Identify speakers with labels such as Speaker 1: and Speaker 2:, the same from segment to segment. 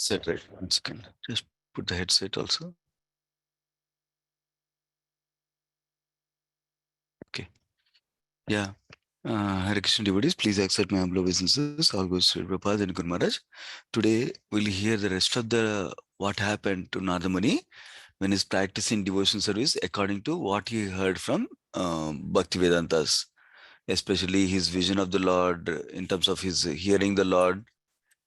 Speaker 1: Set right. 1 second. Just put the headset also. Okay. Yeah. Hare Krishna devotees, please accept my humble obeisances. All goes to Prabhupada and Guru Maharaj. Today we'll hear the rest of the what happened to Narada Muni when he's practicing devotion service according to what he heard from Bhakti Vedantas, especially his vision of the Lord in terms of his hearing the Lord,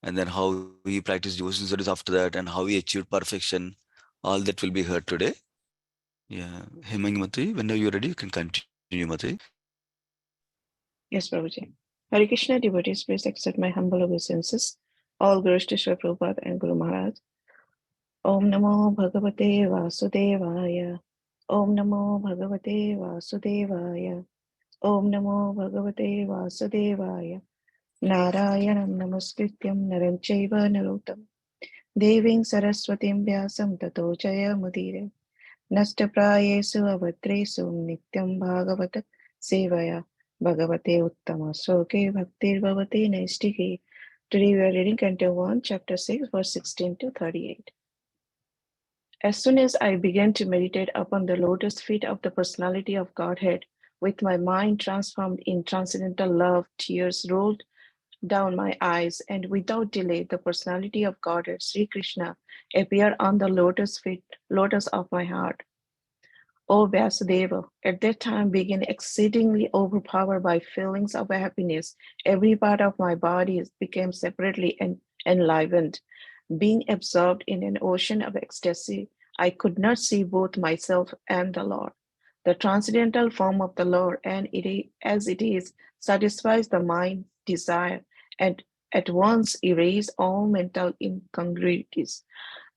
Speaker 1: and then how he practiced devotion service after that, and how he achieved perfection. All that will be heard today. Yeah. Hemang Mati, whenever you're ready, you can continue, Mati.
Speaker 2: Yes, Prabhuji. Hare Krishna devotees, please accept my humble obeisances. All glories to Sri Prabhupada and Guru Maharaj. Om Namo Bhagavate Vasudevaya. Om Namo Bhagavate Vasudevaya. Om Namo Bhagavate Vasudevaya. Narayanam Namaskrityam Naram Chaiva Narottam. Deving Saraswatim Vyasam Tato Jaya Mudire. Nashtaprayesu Avadresu Nityam Bhagavata Sevaya Bhagavate Uttama Soke Bhaktir Bhavate Naistike. Today we are reading Canto 1, Chapter 6, verse 16 to 38. As soon as I began to meditate upon the lotus feet of the personality of Godhead, with my mind transformed in transcendental love, tears rolled down my eyes, and without delay, the personality of Godhead, Sri Krishna, appeared on the lotus of my heart. O Vasudeva, at that time began exceedingly overpowered by feelings of happiness. Every part of my body became separately enlivened. Being absorbed in an ocean of ecstasy, I could not see both myself and the Lord. The transcendental form of the Lord, as it is, satisfies the mind's desire and at once erase all mental incongruities.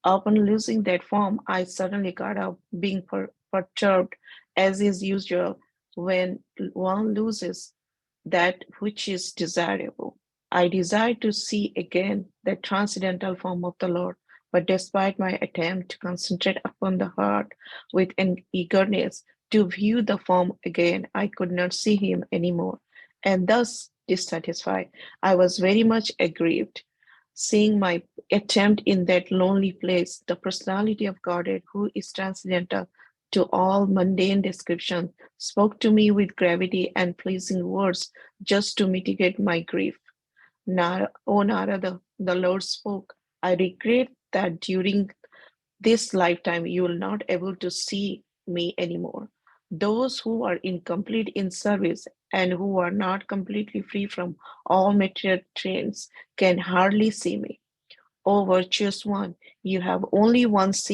Speaker 2: Upon losing that form, I suddenly got up, being perturbed, as is usual when one loses that which is desirable. I desired to see again the transcendental form of the Lord, but despite my attempt to concentrate upon the heart with an eagerness to view the form again, I could not see him any more, and thus dissatisfied, I was very much aggrieved. Seeing my attempt in that lonely place, the personality of Godhead, who is transcendental to all mundane description, spoke to me with gravity and pleasing words just to mitigate my grief. O Narada, the Lord spoke, I regret that during this lifetime you will not able to see me anymore. Those who are incomplete in service and who are not completely free from all material trains can hardly see me. O virtuous one, you have only once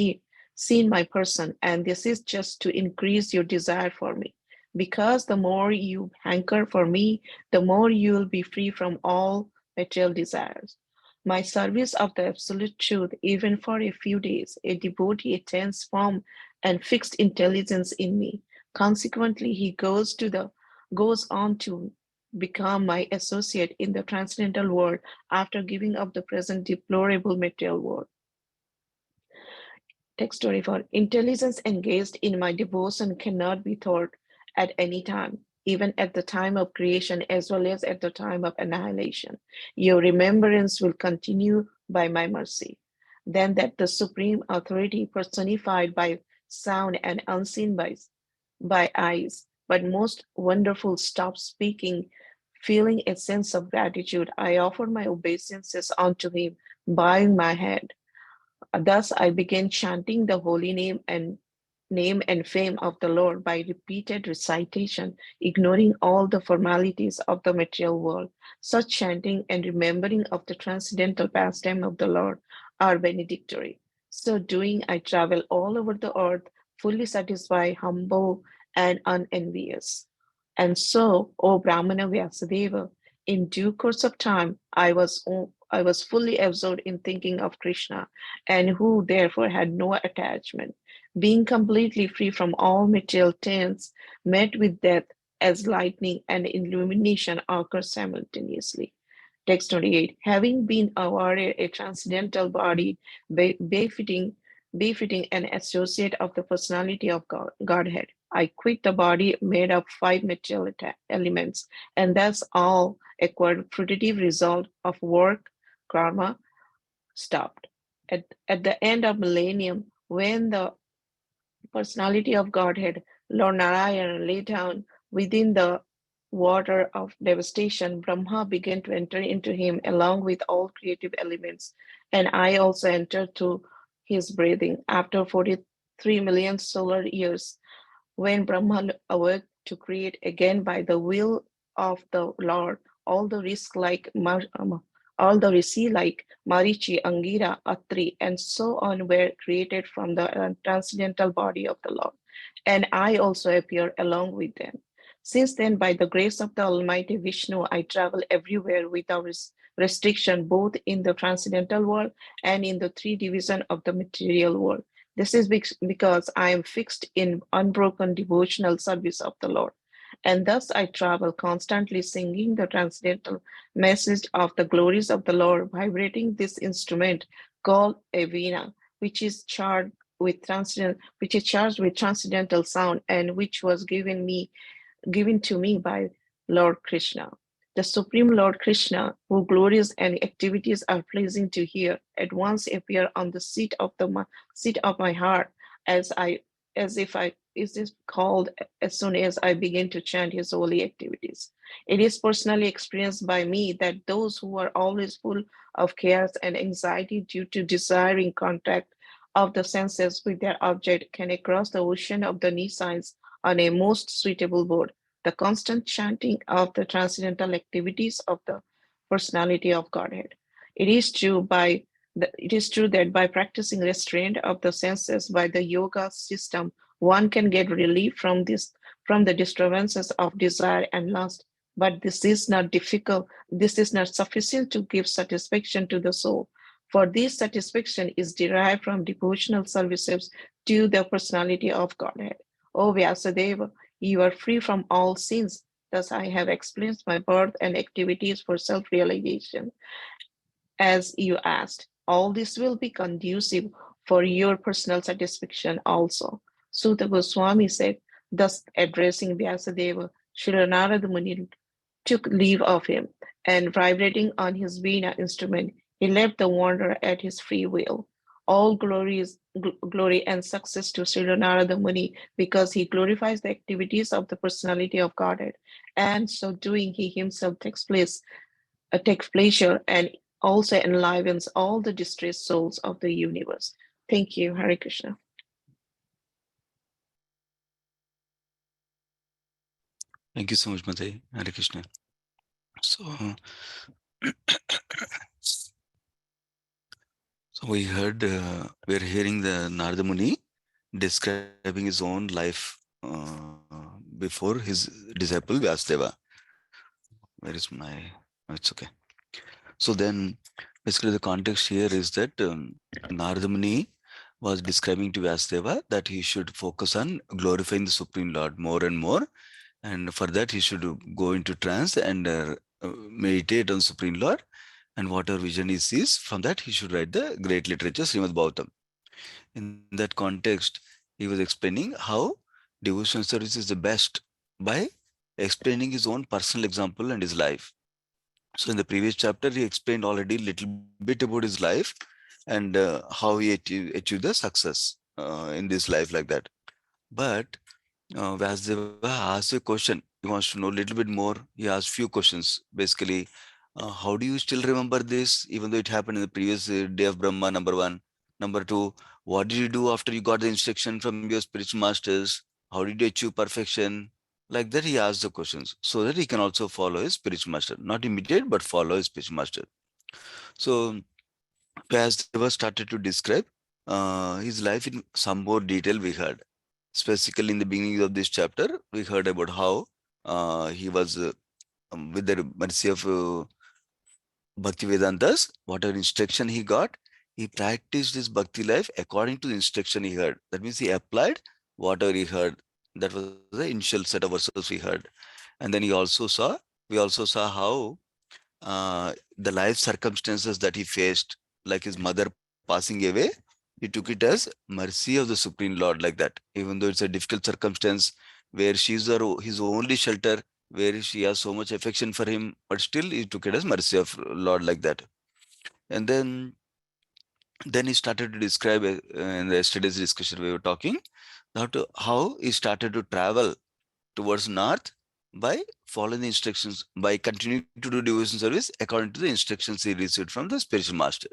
Speaker 2: seen my person, and this is just to increase your desire for me. Because the more you hanker for me, the more you will be free from all material desires. My service of the absolute truth, even for a few days, a devotee attains firm and fixed intelligence in me. Consequently, he goes on to become my associate in the transcendental world after giving up the present deplorable material world. Text 24. Intelligence engaged in my devotion cannot be taught at any time, even at the time of creation as well as at the time of annihilation. Your remembrance will continue by my mercy. Then that the supreme authority personified by sound and unseen by eyes, but most wonderful, stopped speaking, feeling a sense of gratitude. I offer my obeisances unto him, bowing my head. Thus I began chanting the holy name and fame of the Lord by repeated recitation, ignoring all the formalities of the material world. Such chanting and remembering of the transcendental pastime of the Lord are benedictory. So doing, I travel all over the earth, fully satisfied, humble, and unenvious. And so, O Brahmana Vyasadeva, in due course of time, I was fully absorbed in thinking of Krishna, and who therefore had no attachment. Being completely free from all material taints, met with death as lightning and illumination occur simultaneously. Text 28. Having been awarded a transcendental body befitting an associate of the personality of Godhead, I quit the body made of five material elements, and thus all acquired fruitive result of work, karma, stopped. At the end of millennium, when the personality of Godhead, Lord Narayana, lay down within the water of devastation, Brahma began to enter into him along with all creative elements, and I also entered through his breathing. After 43 million solar years, when Brahman awoke to create again by the will of the Lord, all the risks like all the rishi like Marichi, Angira, Atri, and so on were created from the transcendental body of the Lord, and I also appear along with them. Since then, by the grace of the Almighty Vishnu, I travel everywhere without restriction, both in the transcendental world and in the three division of the material world. This is because I am fixed in unbroken devotional service of the Lord. And thus I travel constantly singing the transcendental message of the glories of the Lord, vibrating this instrument called a veena, which is charged with transcendental sound and which was given to me by Lord Krishna. The Supreme Lord Krishna, whose glories and activities are pleasing to hear, at once appear on the seat of my heart, as I as if I is this called as soon as I begin to chant his holy activities. It is personally experienced by me that those who are always full of cares and anxiety due to desiring contact of the senses with their object can cross the ocean of the nescience on a most suitable board. The constant chanting of the transcendental activities of the personality of Godhead. It is true that by practicing restraint of the senses by the yoga system, one can get relief from the disturbances of desire and lust. But this is not difficult. This is not sufficient to give satisfaction to the soul. For this satisfaction is derived from devotional services to the personality of Godhead. O Vyasadeva, you are free from all sins. Thus I have explained my birth and activities for self-realization, as you asked. All this will be conducive for your personal satisfaction also. Sutta Goswami said, thus addressing Vyasadeva, Sri Narada Muni took leave of him, and vibrating on his veena instrument, he left the wanderer at his free will. All glory and success to Sri Narada Muni because he glorifies the activities of the personality of Godhead, and so doing he himself takes pleasure and also enlivens all the distressed souls of the universe. Thank you, Hare Krishna.
Speaker 1: Thank you so much, Matai. Hare Krishna. So, so we're hearing the Narada Muni describing his own life before his disciple Vyasdeva. Where is my? Oh, it's okay. So then, basically, the context here is that Narada Muni was describing to Vyasdeva that he should focus on glorifying the Supreme Lord more and more, and for that he should go into trance and meditate on Supreme Lord, and whatever vision he sees, from that he should write the great literature Srimad Bhagavatam. In that context, he was explaining how devotional service is the best by explaining his own personal example and his life. So in the previous chapter, he explained already a little bit about his life and how he achieved the success in this life like that. But Vyasdeva asked a question. He wants to know a little bit more. He asked few questions. Basically, how do you still remember this, even though it happened in the previous day of Brahma, number one. Number two, what did you do after you got the instruction from your spiritual masters? How did you achieve perfection? Like that, he asked the questions so that he can also follow his spiritual master. Not imitate, but follow his spiritual master. So, Vyasdeva started to describe his life in some more detail we heard. Specifically, in the beginning of this chapter, we heard about how he was, with the mercy of Bhaktivedantas, whatever instruction he got, he practiced his bhakti life according to the instruction he heard. That means he applied whatever he heard. That was the initial set of verses we heard. And then we also saw how the life circumstances that he faced, like his mother passing away, he took it as mercy of the Supreme Lord, like that. Even though it's a difficult circumstance where his only shelter, where she has so much affection for him, but still he took it as mercy of Lord, like that. And then Then he started to describe in the yesterday's discussion we were talking how he started to travel towards north by following the instructions, by continuing to do devotion service according to the instructions he received from the spiritual master.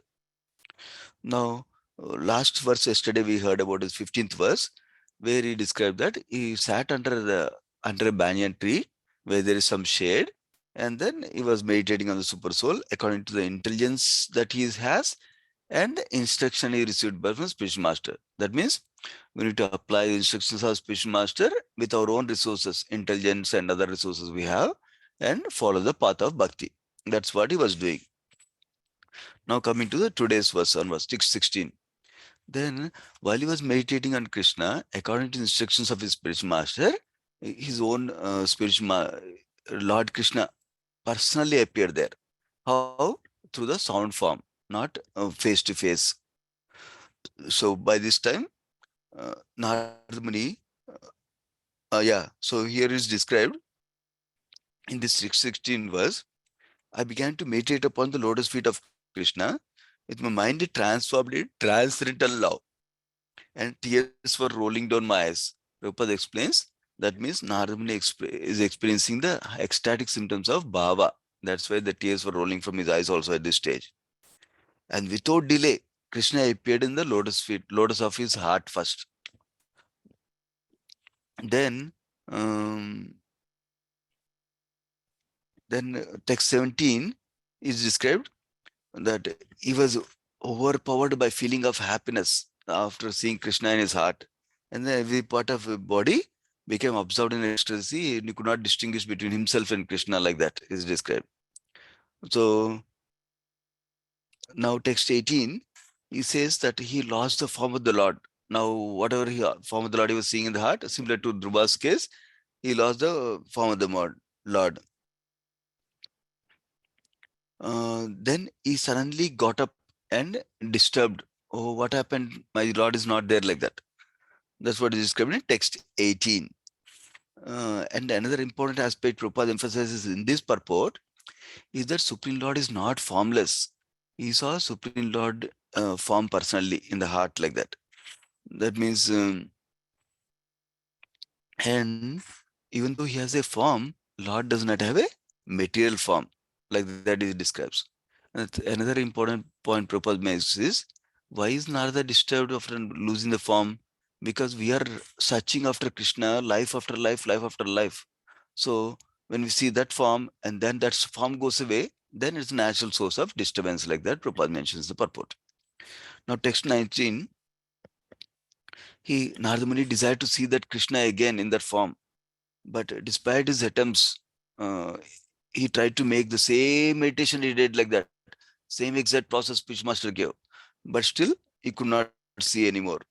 Speaker 1: Now, last verse yesterday we heard about his 15th verse, where he described that he sat under a banyan tree where there is some shade, and then he was meditating on the super soul according to the intelligence that he has and the instruction he received by from spiritual master. That means we need to apply the instructions of spiritual master with our own resources, intelligence and other resources we have, and follow the path of bhakti. That's what he was doing. Now coming to the today's verse on verse 616. Then, while he was meditating on Krishna, according to the instructions of his spiritual master, his own Lord Krishna personally appeared there. How? Through the sound form, not face to face. So by this time, Narad Muni, so here is described in this 616 verse. I began to meditate upon the lotus feet of Krishna with my mind transformed in transcendental love, and tears were rolling down my eyes. Prabhupada explains that means Narad Muni is experiencing the ecstatic symptoms of bhava. That's why the tears were rolling from his eyes also at this stage. And without delay, Krishna appeared in the lotus of his heart first. Then, um, text 17 is described that he was overpowered by feeling of happiness after seeing Krishna in his heart, and then every part of his body became absorbed in ecstasy, and he could not distinguish between himself and Krishna, like that is described. So now text 18, he says that he lost the form of the Lord. Now whatever form of the Lord he was seeing in the heart, similar to Dhruva's case, he lost the form of the Lord. Then he suddenly got up and disturbed. Oh, what happened? My Lord is not there, like that. That's what is described in text 18. And another important aspect Prabhupada emphasizes in this purport is that Supreme Lord is not formless. He saw Supreme Lord form personally in the heart, like that. That means, and even though he has a form, Lord does not have a material form, like that he describes. And another important point Prabhupada makes is, why is Narada disturbed after losing the form? Because we are searching after Krishna life after life, life after life. So when we see that form and then that form goes away, then it's a natural source of disturbance, like that Prabhupada mentions the purport. Now text 19, Narada Muni desired to see that Krishna again in that form. But despite his attempts, uh, he tried to make the same meditation he did, like that, same exact process which master gave. But still, he could not see anymore.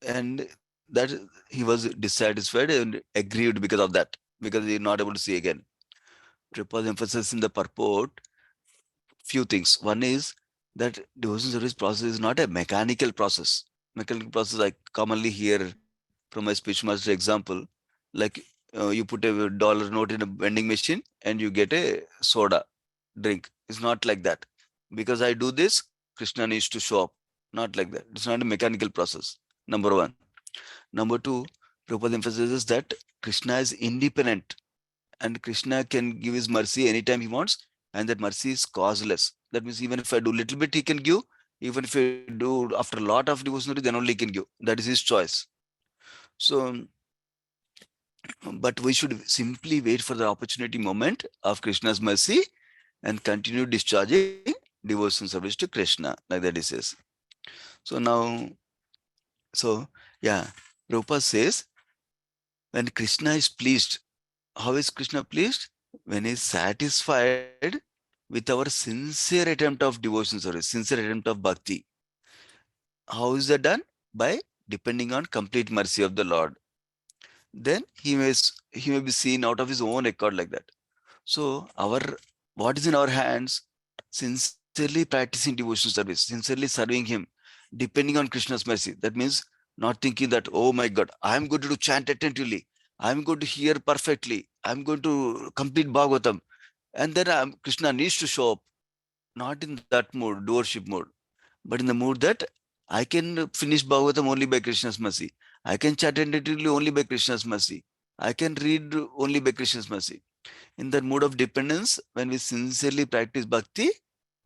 Speaker 1: And that he was dissatisfied and aggrieved because of that, because he not able to see again. Prabhupada emphasizes in the purport few things. One is that devotion service process is not a mechanical process. Mechanical process I commonly hear from my speech master example, like you put a dollar note in a vending machine and you get a soda drink. It's not like that. Because I do this, Krishna needs to show up. Not like that. It's not a mechanical process. Number one. Number two, Prabhupada emphasizes that Krishna is independent and Krishna can give his mercy anytime he wants, and that mercy is causeless. That means even if I do little bit, he can give. Even if I do after a lot of devotional, then only he can give. That is his choice. So, but we should simply wait for the opportunity moment of Krishna's mercy and continue discharging devotion service to Krishna, like that he says. So now, so yeah, Prabhupada says, when Krishna is pleased, how is Krishna pleased? When he is satisfied with our sincere attempt of devotion service, sincere attempt of bhakti. How is that done? By depending on complete mercy of the Lord. Then he may be seen out of his own accord, like that. So our what is in our hands? Sincerely practicing devotional service, sincerely serving him, depending on Krishna's mercy. That means not thinking that, oh my God, I'm going to do chant attentively, I'm going to hear perfectly, I'm going to complete Bhagavatam, and then Krishna needs to show up. Not in that mood, doership mode, but in the mood that I can finish Bhagavatam only by Krishna's mercy. I can chant attentively only by Krishna's mercy. I can read only by Krishna's mercy. In that mood of dependence, when we sincerely practice bhakti,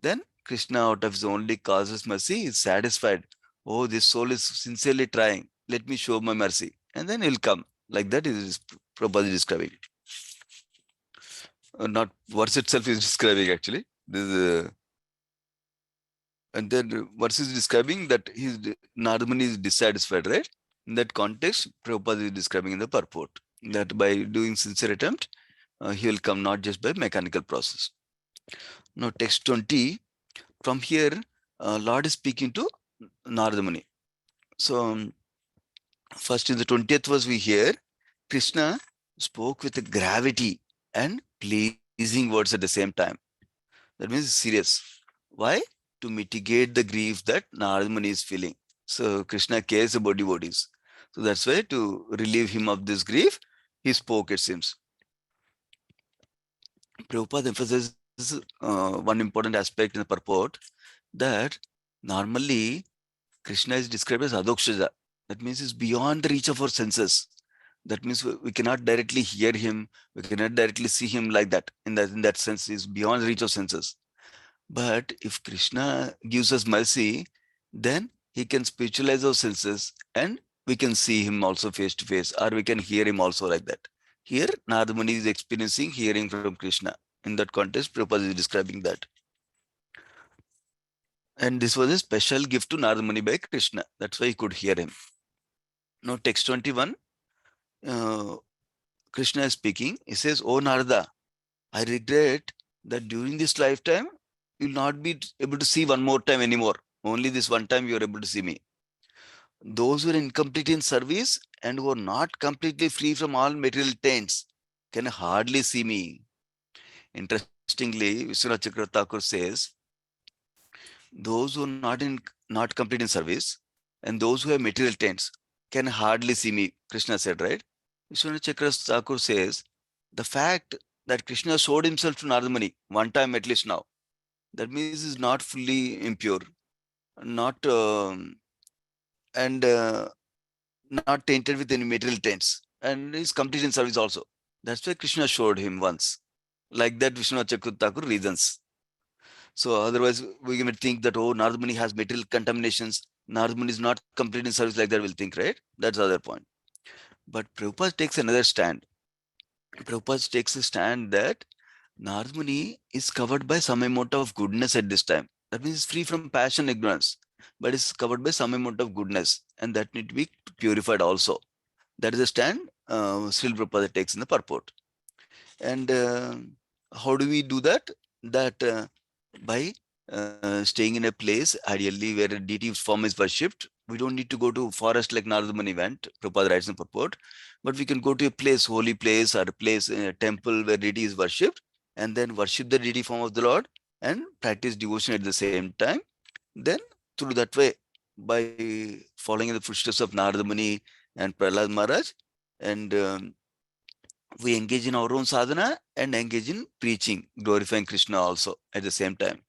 Speaker 1: then Krishna, out of his only causes mercy, is satisfied. Oh, this soul is sincerely trying. Let me show my mercy. And then he'll come. Like that is Prabhupada is describing. Not verse itself is describing actually. This is, and then verse is describing that his Nardamani is dissatisfied, right? In that context, Prabhupada is describing in the purport that by doing sincere attempt, he will come not just by mechanical process. Now, text 20, from here, Lord is speaking to Nardamani. So, first in the 20th verse, we hear Krishna spoke with gravity and pleasing words at the same time. That means serious. Why? To mitigate the grief that Nardamani is feeling. So, Krishna cares about devotees. So, that's why to relieve him of this grief, he spoke, it seems. Prabhupada emphasizes one important aspect in the purport that normally Krishna is described as Adokshaja. That means he's beyond the reach of our senses. That means we cannot directly hear him, we cannot directly see him like that. In that sense, he's beyond the reach of senses. But if Krishna gives us mercy, then he can spiritualize our senses and we can see him also face to face, or we can hear him also like that. Here, Nardamani is experiencing hearing from Krishna. In that context, Prabhupada is describing that. And this was a special gift to Nardamani by Krishna. That's why he could hear him. Now, text 21, uh, Krishna is speaking. He says, "Oh Narada, I regret that during this lifetime, you will not be able to see one more time anymore. Only this one time you are able to see me. Those who are incomplete in service and who are not completely free from all material taints can hardly see me." Interestingly, Vishwanath Chakravarti Thakur says, those who are not complete in service and those who have material taints can hardly see me, Krishna said, right? Vishwanath Chakravarti Thakur says, the fact that Krishna showed himself to Nardamani one time at least now, that means he's not fully impure, not and not tainted with any material taints, and he's complete in service also. That's why Krishna showed him once. Like that, Vishwanath Chakravarti Thakur reasons. So otherwise, we may think that, oh, Nardamani has material contaminations. Nardamani is not complete in service, like that we'll think, right? That's the other point. But Prabhupada takes another stand. Prabhupada takes a stand that Nardamani is covered by some amount of goodness at this time. That means it's free from passion, ignorance, but it's covered by some amount of goodness, and that need to be purified also. That is a stand Srila Prabhupada takes in the purport. And how do we do that? That by staying in a place, ideally where a deity form is worshipped. We don't need to go to forest like Nardamani went, Prabhupada writes in purport, but we can go to a place, holy place, or a place, a temple where deity is worshipped, and then worship the deity form of the Lord and practice devotion at the same time. Then through that way, by following in the footsteps of Nardamani and Prahlad Maharaj, and we engage in our own sadhana and engage in preaching, glorifying Krishna also at the same time.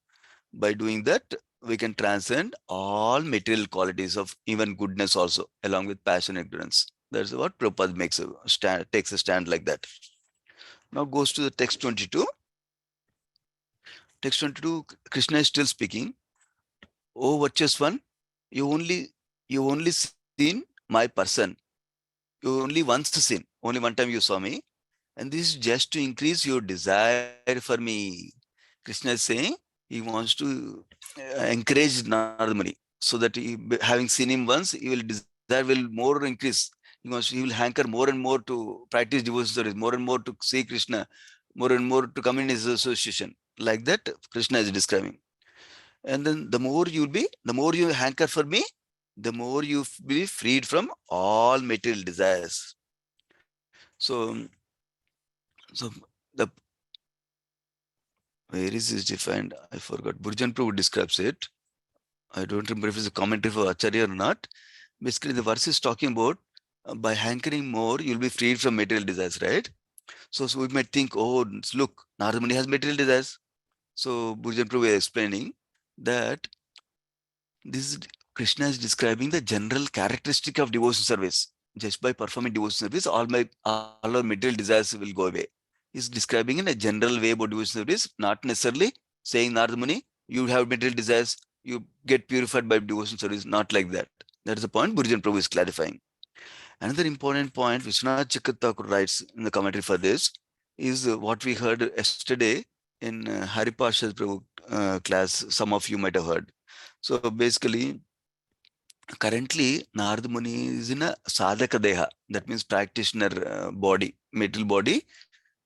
Speaker 1: By doing that, we can transcend all material qualities of even goodness also, along with passion and ignorance. That's what Prabhupada makes a stand, takes a stand like that. Now goes to the text 22. Text 22, Krishna is still speaking. Oh, virtuous one, you only you only seen my person. You only once seen, only one time you saw me. And this is just to increase your desire for me. Krishna is saying he wants to encourage Nardamani so that having seen him once, he will desire will more increase. He will hanker more and more to practice devotion service, more and more to see Krishna, more and more to come in his association. Like that, Krishna is describing. And then the more you hanker for me, the more you be freed from all material desires. So, so the where is this defined? I forgot. Burjan Prabhu describes it. I don't remember if it's a commentary for Acharya or not. Basically, the verse is talking about by hankering more, you'll be freed from material desires, right? So we might think, oh, look, Nardamani has material desires. So Burjan Prabhu is explaining that this is Krishna is describing the general characteristic of devotion service. Just by performing devotion service, all our material desires will go away. He's describing in a general way about devotion service, not necessarily saying Nardamuni, you have material desires, you get purified by devotion service, not like that. That is the point Burjan Prabhu is clarifying. Another important point, Vishwanath Chakravarti writes in the commentary for this, is what we heard yesterday in Haripasha's Prabhu class. Some of you might have heard. So basically, currently, Narada Muni is in a sadhaka deha, that means practitioner body, material body.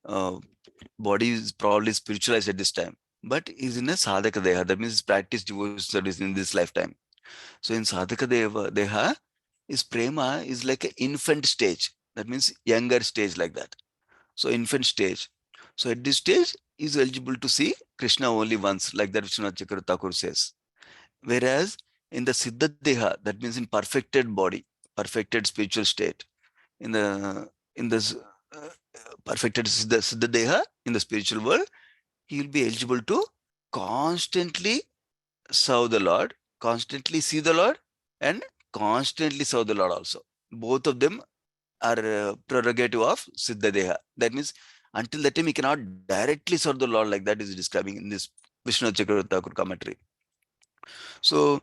Speaker 1: Uh, Body is probably spiritualized at this time, but is in a sadhaka deha, that means practice devotion service in this lifetime. So in sadhaka deha, is prema is like an infant stage, that means younger stage like that. So infant stage. So at this stage, is eligible to see Krishna only once, like that Vishwanath Chakravarti Thakur says. Whereas in the Siddha Deha, that means in perfected body, perfected spiritual state, in the in this perfected Siddha Deha in the spiritual world, he will be eligible to constantly serve the Lord, constantly see the Lord, and constantly serve the Lord also. Both of them are prerogative of Siddha Deha. That means until that time he cannot directly serve the Lord, like that is describing in this Vishnu Chakravarti Thakur commentary. So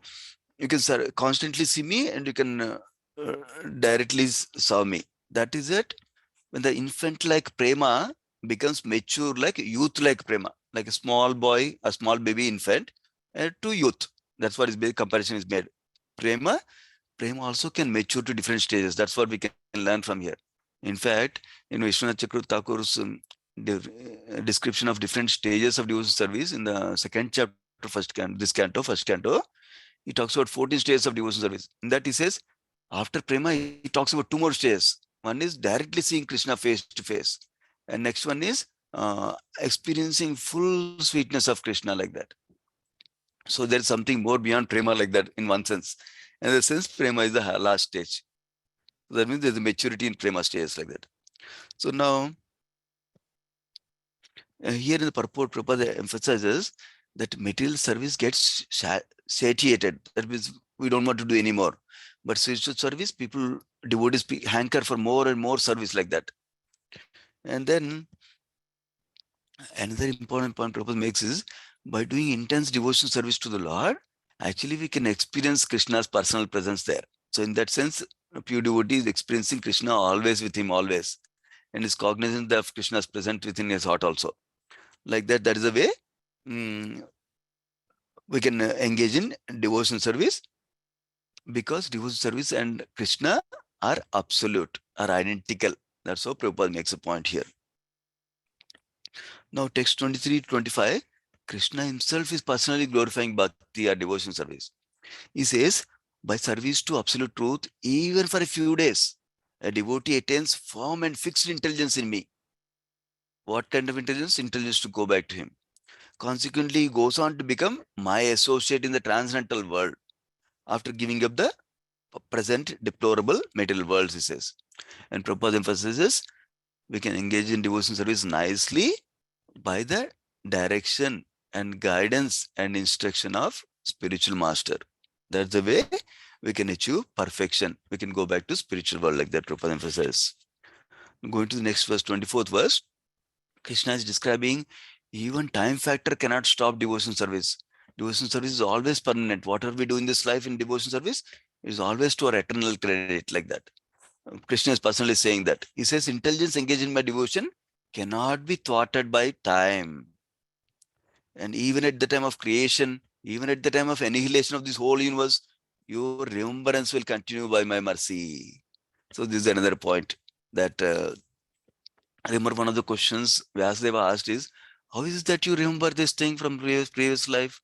Speaker 1: you can constantly see me and you can uh, directly serve me. That is it. When the infant like prema becomes mature like youth like prema, like a small boy, a small baby infant, to youth. That's what is basic comparison is made. Prema, prema also can mature to different stages. That's what we can learn from here. In fact, in Vishwanath Chakravarti Thakur's description of different stages of devotion service in the second chapter, first canto, he talks about 14 stages of devotion service. In that he says, after prema, he talks about two more stages. One is directly seeing Krishna face to face, and next one is experiencing full sweetness of Krishna like that. So there is something more beyond prema like that in one sense. And in the sense, prema is the last stage. So that means there's a maturity in prema stages like that. So now, here in the purport, Prabhupada emphasizes that material service gets satiated. That means we don't want to do anymore. But spiritual service, people, devotees hanker for more and more service like that. And then another important point Prabhupada makes is by doing intense devotional service to the Lord, actually we can experience Krishna's personal presence there. So in that sense, a pure devotee is experiencing Krishna always with him, always, and is cognizant of Krishna's present within his heart also. Like that, that is a way we can engage in devotional service, because devotional service and Krishna are absolute, are identical. That's how Prabhupada makes a point here. Now, text 23 to 25, Krishna himself is personally glorifying bhakti or devotion service. He says, by service to absolute truth, even for a few days, a devotee attains firm and fixed intelligence in me. What kind of intelligence? Intelligence to go back to him. Consequently, he goes on to become my associate in the transcendental world after giving up the present deplorable material worlds, he says. And Prabhupada emphasizes we can engage in devotion service nicely by the direction and guidance and instruction of spiritual master. That's the way we can achieve perfection. We can go back to spiritual world, like that Prabhupada emphasizes. Going to the next verse, 24th verse, Krishna is describing even time factor cannot stop devotion service. Devotion service is always permanent. Whatever we do in this life in devotion service is always to our eternal credit, like that. Krishna is personally saying that. He says, intelligence engaged in my devotion cannot be thwarted by time. And even at the time of creation, even at the time of annihilation of this whole universe, your remembrance will continue by my mercy. So this is another point that I remember one of the questions Vyasdeva asked is, how is it that you remember this thing from previous life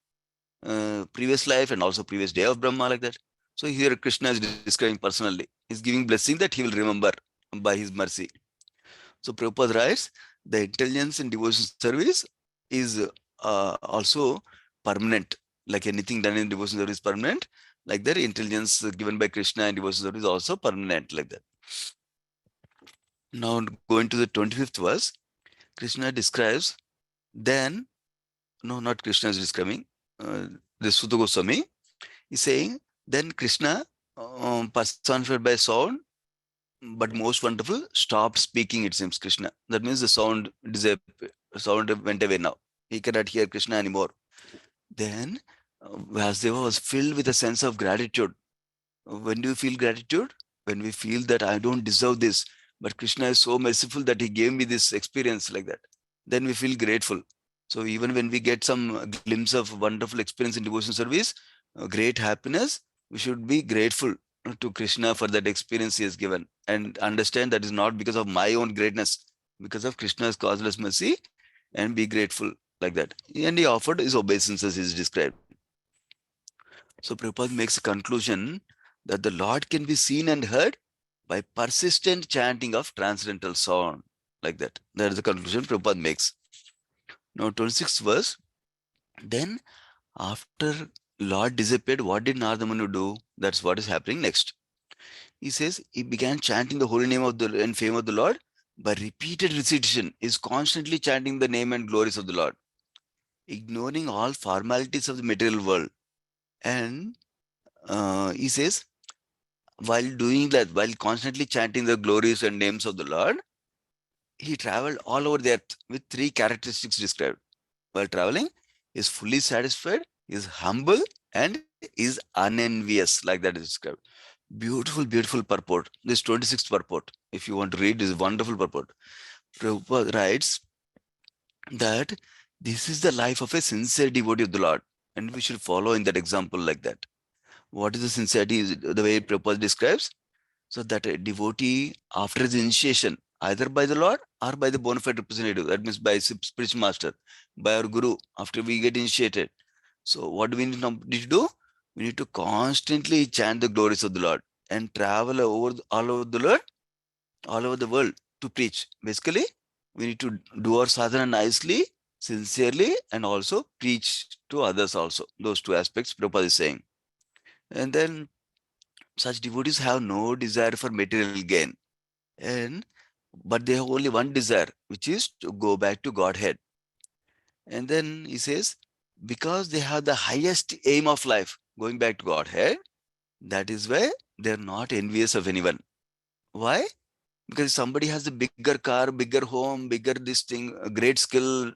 Speaker 1: and also previous day of Brahma, like that? So here Krishna is describing personally. He's giving blessing that he will remember by his mercy. So Prabhupada writes, the intelligence in devotion service is also permanent. Like anything done in devotion service is permanent. Like that, intelligence given by Krishna in devotion service is also permanent, like that. Now going to the 25th verse, Krishna describes, then, no, not Krishna is describing, the Sutta Goswami is saying, Then Krishna, personified by sound, but most wonderful, stopped speaking, it seems, Krishna. That means the sound went away now. He cannot hear Krishna anymore. Then Vasudeva was filled with a sense of gratitude. When do you feel gratitude? When we feel that I don't deserve this, but Krishna is so merciful that he gave me this experience like that. Then we feel grateful. So even when we get some glimpse of wonderful experience in devotion service, great happiness, we should be grateful to Krishna for that experience he has given and understand that is not because of my own greatness, because of Krishna's causeless mercy, and be grateful like that. And he offered his obeisances is described. So Prabhupada makes a conclusion that the Lord can be seen and heard by persistent chanting of transcendental sound. Like that. That is the conclusion Prabhupada makes. Now, 26th verse. Then, after Lord disappeared, what did Narada Muni do? That's what is happening next. He says he began chanting the holy name of the and fame of the Lord by repeated recitation. Is constantly chanting the name and glories of the Lord, ignoring all formalities of the material world. And he says, while doing that, while constantly chanting the glories and names of the Lord, he traveled all over the earth with three characteristics described. While traveling, he is fully satisfied, he is humble, and is unenvious, like that is described. Beautiful, beautiful purport. This 26th purport, if you want to read, is wonderful purport. Prabhupada writes that this is the life of a sincere devotee of the Lord, and we should follow in that example like that. What is the sincerity? Is the way Prabhupada describes? So that a devotee, after his initiation, either by the Lord or by the bona fide representative, that means by spiritual master, by our guru, after we get initiated. So what do we need to do? We need to constantly chant the glories of the Lord and travel all over the Lord, all over the world to preach. Basically, we need to do our sadhana nicely, sincerely, and also preach to others also. Those two aspects Prabhupada is saying. And then such devotees have no desire for material gain, and but they have only one desire, which is to go back to Godhead. And then he says, because they have the highest aim of life, going back to Godhead, that is why they're not envious of anyone. Why? Because somebody has a bigger car, bigger home, bigger this thing, a great skill.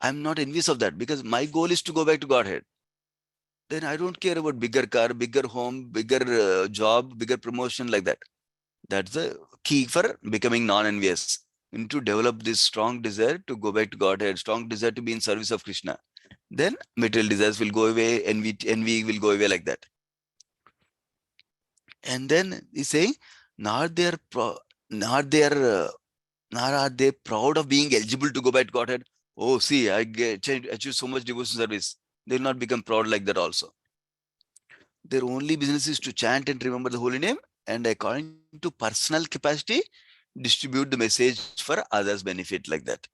Speaker 1: I'm not envious of that because my goal is to go back to Godhead. Then I don't care about bigger car, bigger home, bigger job, bigger promotion like that. That's the key for becoming non-envious. You need to develop this strong desire to go back to Godhead, strong desire to be in service of Krishna. Then material desires will go away, envy will go away like that. And then he's saying, not they are not they are nor are they proud of being eligible to go back to Godhead. Oh, see, achieve so much devotion service. They will not become proud like that also. Their only business is to chant and remember the holy name, and according to personal capacity, distribute the message for others' benefit like that.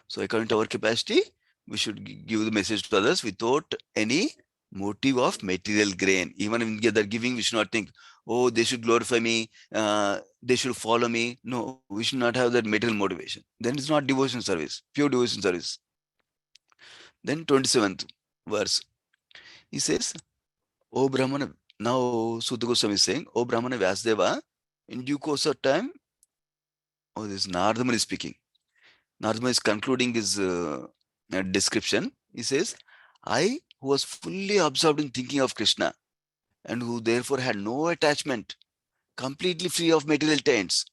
Speaker 1: So according to our capacity, we should give the message to others without any motive of material gain. Even if they're giving, we should not think, oh, they should glorify me, they should follow me. No, we should not have that material motivation. Then it's not devotion service, pure devotion service. Then 27th verse, he says, O Brahmana, now Sutta Goswami is saying, O Brahmana Vyasdeva, in due course of time, oh, this Narada Muni is speaking. Narada Muni is concluding his description. He says, I, who was fully absorbed in thinking of Krishna and who therefore had no attachment, completely free of material taints,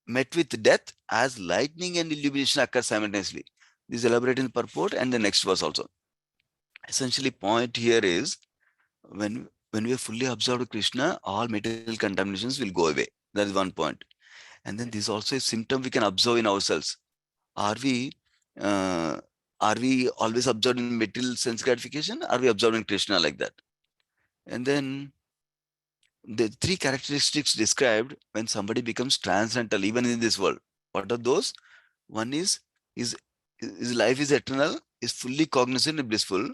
Speaker 1: met with death as lightning and illumination occur simultaneously. This is elaborated in purport and the next verse also. Essentially, point here is when we are fully absorbed with Krishna, all material contaminations will go away. That is one point. And then this is also a symptom we can observe in ourselves. Are we uh, are we always absorbed in material sense gratification? Are we absorbed in Krishna like that? And then the three characteristics described when somebody becomes transcendental, even in this world. What are those? One is his, his life is eternal, is fully cognizant and blissful.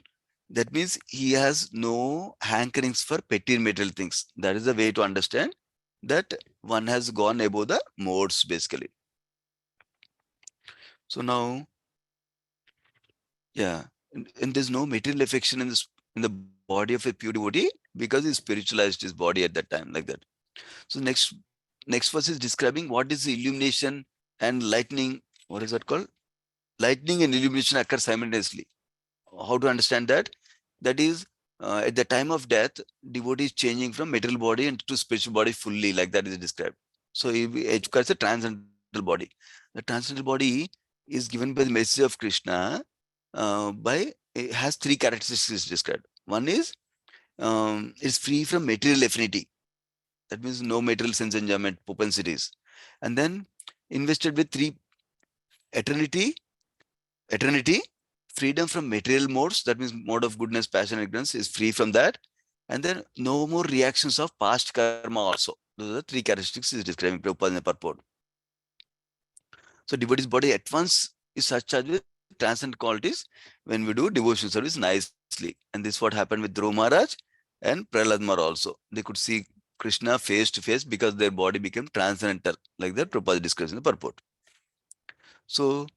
Speaker 1: That means he has no hankerings for petty material things. That is the way to understand that one has gone above the modes basically. So now, yeah, and there's no material affection in this in the body of a pure devotee. because he spiritualized his body at that time, like that. So next verse is describing what is the illumination and lightning. What is that called? Lightning and illumination occur simultaneously. How to understand that? That is, at the time of death, devotee is changing from material body into spiritual body fully, like that is described. So it occurs a transcendental body. The transcendental body is given by the message of Krishna. By It has three characteristics described. One is, it's free from material affinity. That means no material sense enjoyment propensities. And then invested with three: eternity, eternity, freedom from material modes, that means mode of goodness, passion, ignorance is free from that. And then no more reactions of past karma also. Those are the three characteristics is describing Prabhupada in the purport. So devotee's body at once is surcharged with transcendent qualities when we do devotional service nicely. And this is what happened with Dhruv Maharaj and Prahlad Maharaj also. They could see Krishna face to face because their body became transcendental, like that Prabhupada describes in the purport. So,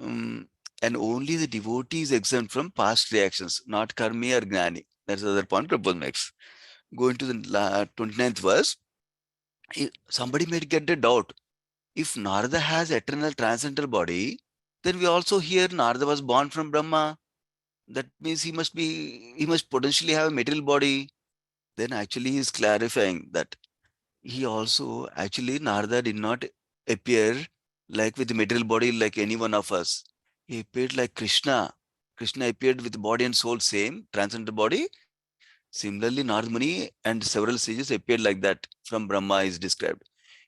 Speaker 1: um, and only the devotee is exempt from past reactions, not karmi or gnani. That's the other point Prabhupada makes. Going to the 29th verse, somebody might get a doubt. If Narada has eternal transcendental body, then we also hear Narada was born from Brahma. That means he must potentially have a material body. Then actually he is clarifying that he also actually Narada did not appear like with the material body like any one of us. He appeared like Krishna. Krishna appeared with body and soul same, transcendental body. Similarly, Narmani and several sages appeared like that from Brahma is described.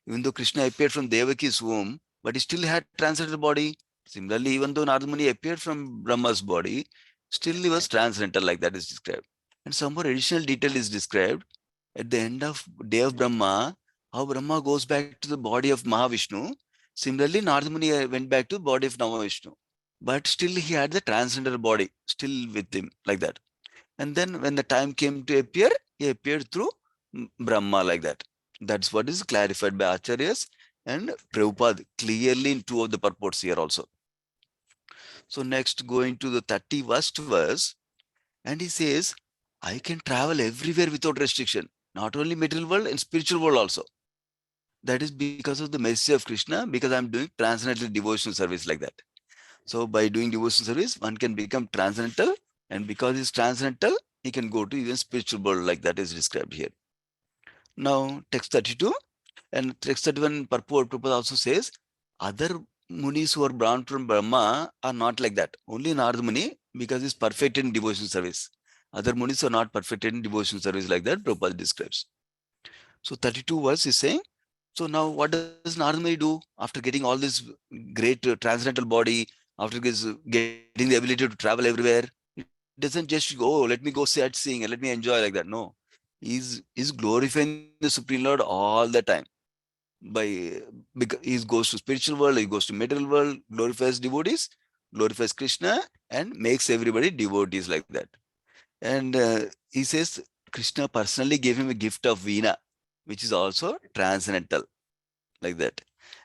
Speaker 1: Even though Krishna appeared from Devaki's womb, but he still had transcendental body. Similarly, even though Narmani appeared from Brahma's body, still he was transcendental like that is described. And some more additional detail is described at the end of day of Brahma, how Brahma goes back to the body of Mahavishnu. Similarly, Nardamuni went back to the body of Navavishnu. But still he had the transcendental body still with him like that. And then when the time came to appear, he appeared through Brahma like that. That's what is clarified by Acharyas and Prabhupada clearly in two of the purports here also. So next going to the 31st verse, and he says, I can travel everywhere without restriction, not only material world and spiritual world also. That is because of the mercy of Krishna, because I'm doing transcendental devotional service like that. So by doing devotional service, one can become transcendental, and because he's transcendental, he can go to even spiritual world like that is described here. Now, text 32 and text 31 purport Prabhupada also says, other munis who are born from Brahma are not like that. Only Narada Muni, because he's perfect in devotional service. Other munis are not perfect in devotional service like that, Prabhupada describes. So 32 verse is saying, so now what does Narada Muni do after getting all this great transcendental body, after getting the ability to travel everywhere? He doesn't just go, oh, let me go sightseeing and let me enjoy like that. No, he's glorifying the Supreme Lord all the time by because he goes to spiritual world, he goes to material world, glorifies devotees, glorifies Krishna, and makes everybody devotees like that. And he says Krishna personally gave him a gift of Veena, which is also transcendental like that.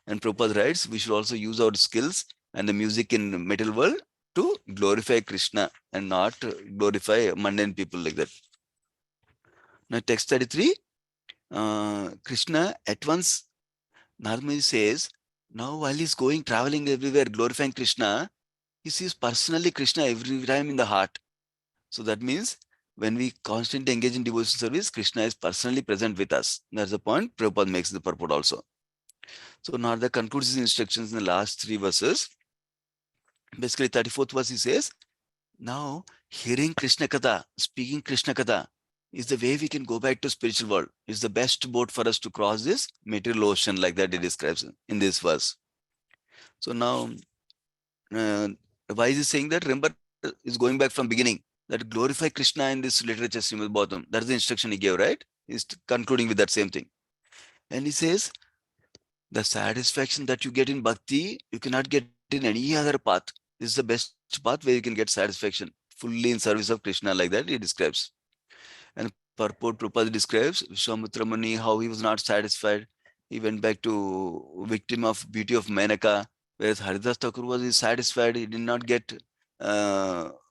Speaker 1: And Prabhupada writes, we should also use our skills and the music in material world to glorify Krishna and not glorify mundane people like that. Now, text 33, Krishna at once, Narmadi says, now while he's going traveling everywhere glorifying Krishna, he sees personally Krishna every time in the heart. So that means when we constantly engage in devotional service, Krishna is personally present with us. That's the point Prabhupada makes in the purport also. So Narada concludes his instructions in the last three verses. Basically, 34th verse he says, now hearing Krishna Katha, speaking Krishna Katha, is the way we can go back to spiritual world. It's the best boat for us to cross this material ocean, like that he describes in this verse. So now, uh, why is he saying that? Remember, is going back from beginning that glorify Krishna in this literature, Srimad Bhagavatam. That's the instruction he gave, right? He's concluding with that same thing. And he says, the satisfaction that you get in bhakti, you cannot get in any other path. This is the best path where you can get satisfaction fully in service of Krishna, like that he describes. And purport Prabhupada describes Vishwamitra Muni, how he was not satisfied. He went back to victim of beauty of Menaka, whereas Haridas Thakur was satisfied. He did not get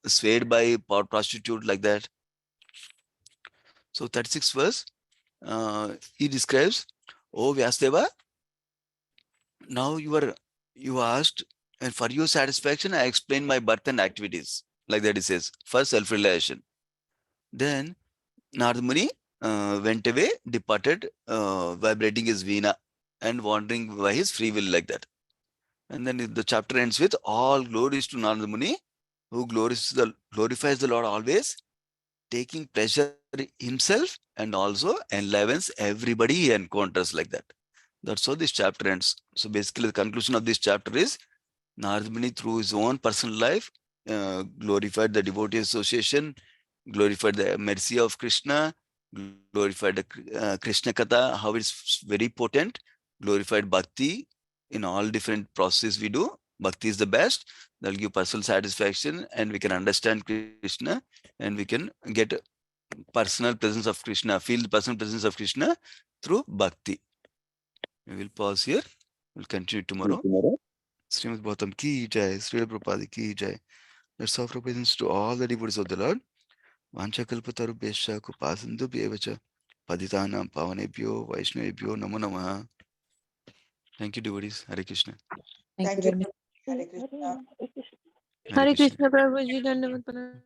Speaker 1: swayed by prostitute like that. So 36th verse, he describes, "Oh Vyasdeva, now you asked, and for your satisfaction, I explain my birth and activities." Like that, it says. First, self-realization. Then Narad Muni went away, departed, vibrating his veena and wandering by his free will, like that. And then the chapter ends with, "All glories to Narad Muni, who glorifies the Lord always, taking pleasure himself and also enlivens everybody he encounters," like that. That's how this chapter ends. So basically, the conclusion of this chapter is, Narad Muni, through his own personal life, glorified the devotee association, glorified the mercy of Krishna, glorified the Krishna Katha, how it's very potent, glorified Bhakti in all different processes we do. Bhakti is the best. That'll give personal satisfaction, and we can understand Krishna, and we can get personal presence of Krishna, feel the personal presence of Krishna through Bhakti. We will pause here. We'll continue tomorrow. Srimad Bhagavatam ki jai, Srila Prabhupada ki jai. Let's offer obeisance to all the devotees of the Lord. Vanchakalpatarubhyascha kupasindubhyevacha patitanam pavanebhyo vaishnavebhyo namo namaha. Thank you, devotees. Hare Krishna.
Speaker 3: Thank you
Speaker 2: Thank you.
Speaker 3: very much.
Speaker 2: Hare
Speaker 3: Hare
Speaker 2: Krishna.
Speaker 1: Hare
Speaker 3: Hare
Speaker 1: Krishna.
Speaker 3: Krishna Prabhuji, Dandavat Pranam.